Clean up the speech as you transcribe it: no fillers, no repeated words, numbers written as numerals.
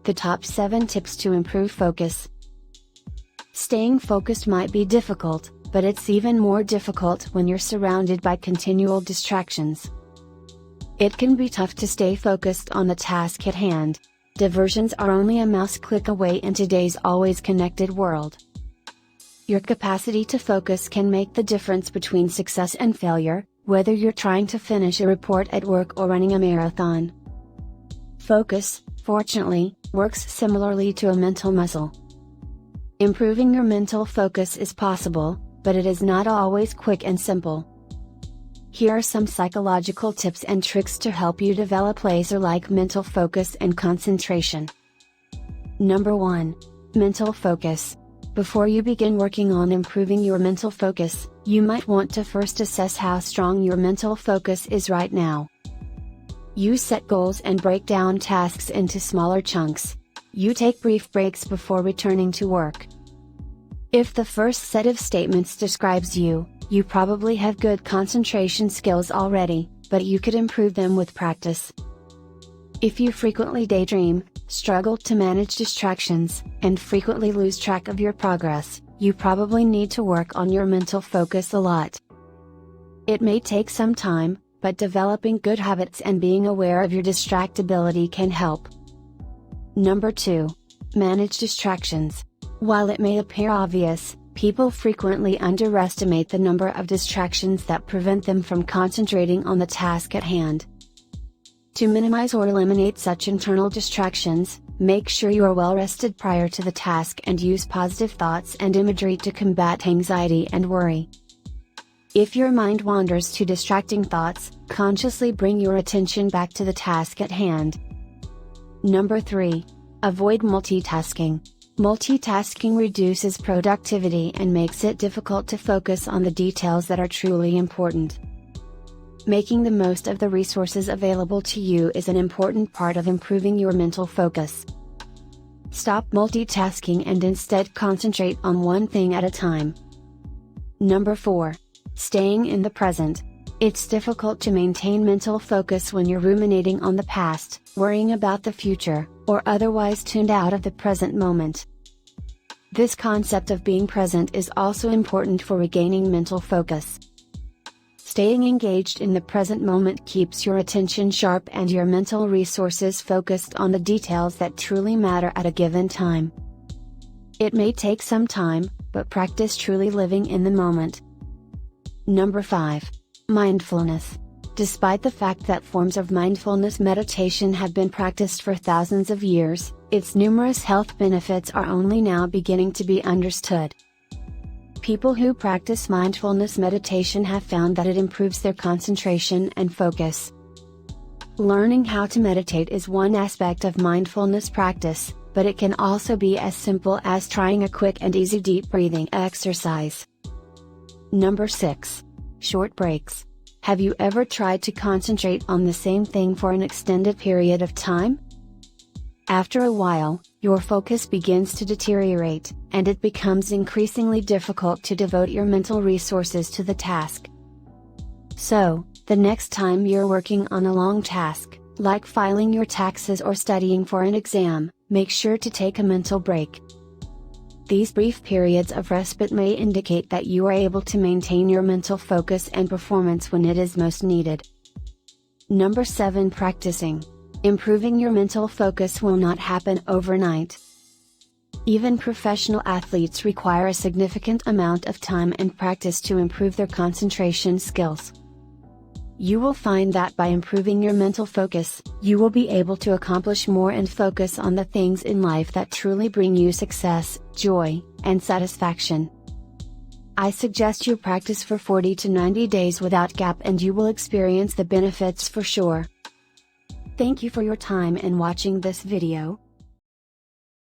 the top 7 tips to improve focus. Staying focused might be difficult, but it's even more difficult when you're surrounded by continual distractions. It can be tough to stay focused on the task at hand. Diversions are only a mouse click away in today's always connected world. Your capacity to focus can make the difference between success and failure, whether you're trying to finish a report at work or running a marathon. Focus, fortunately, works similarly to a mental muscle. Improving your mental focus is possible, but it is not always quick and simple. Here are some psychological tips and tricks to help you develop laser-like mental focus and concentration. Number 1. Mental focus. Before you begin working on improving your mental focus, you might want to first assess how strong your mental focus is right now. You set goals and break down tasks into smaller chunks. You take brief breaks before returning to work. If the first set of statements describes you, you probably have good concentration skills already, but you could improve them with practice. If you frequently daydream, struggle to manage distractions, and frequently lose track of your progress, you probably need to work on your mental focus a lot. It may take some time, but developing good habits and being aware of your distractibility can help. Number 2. Manage distractions. While it may appear obvious, people frequently underestimate the number of distractions that prevent them from concentrating on the task at hand. To minimize or eliminate such internal distractions, make sure you are well rested prior to the task and use positive thoughts and imagery to combat anxiety and worry. If your mind wanders to distracting thoughts, consciously bring your attention back to the task at hand. Number 3. Avoid multitasking. Multitasking reduces productivity and makes it difficult to focus on the details that are truly important. Making the most of the resources available to you is an important part of improving your mental focus. Stop multitasking and instead concentrate on one thing at a time. Number 4. Staying in the present. It's difficult to maintain mental focus when you're ruminating on the past, worrying about the future, or otherwise tuned out of the present moment. This concept of being present is also important for regaining mental focus. Staying engaged in the present moment keeps your attention sharp and your mental resources focused on the details that truly matter at a given time. It may take some time, but practice truly living in the moment. Number 5. Mindfulness. Despite the fact that forms of mindfulness meditation have been practiced for thousands of years, its numerous health benefits are only now beginning to be understood. People who practice mindfulness meditation have found that it improves their concentration and focus. Learning how to meditate is one aspect of mindfulness practice, but it can also be as simple as trying a quick and easy deep breathing exercise. Number 6. Short breaks. Have you ever tried to concentrate on the same thing for an extended period of time? After a while, your focus begins to deteriorate, and it becomes increasingly difficult to devote your mental resources to the task. So, the next time you're working on a long task, like filing your taxes or studying for an exam, make sure to take a mental break. These brief periods of respite may indicate that you are able to maintain your mental focus and performance when it is most needed. Number 7. Practicing. Improving your mental focus will not happen overnight. Even professional athletes require a significant amount of time and practice to improve their concentration skills. You will find that by improving your mental focus, you will be able to accomplish more and focus on the things in life that truly bring you success, joy, and satisfaction. I suggest you practice for 40 to 90 days without gap and you will experience the benefits for sure. Thank you for your time and watching this video.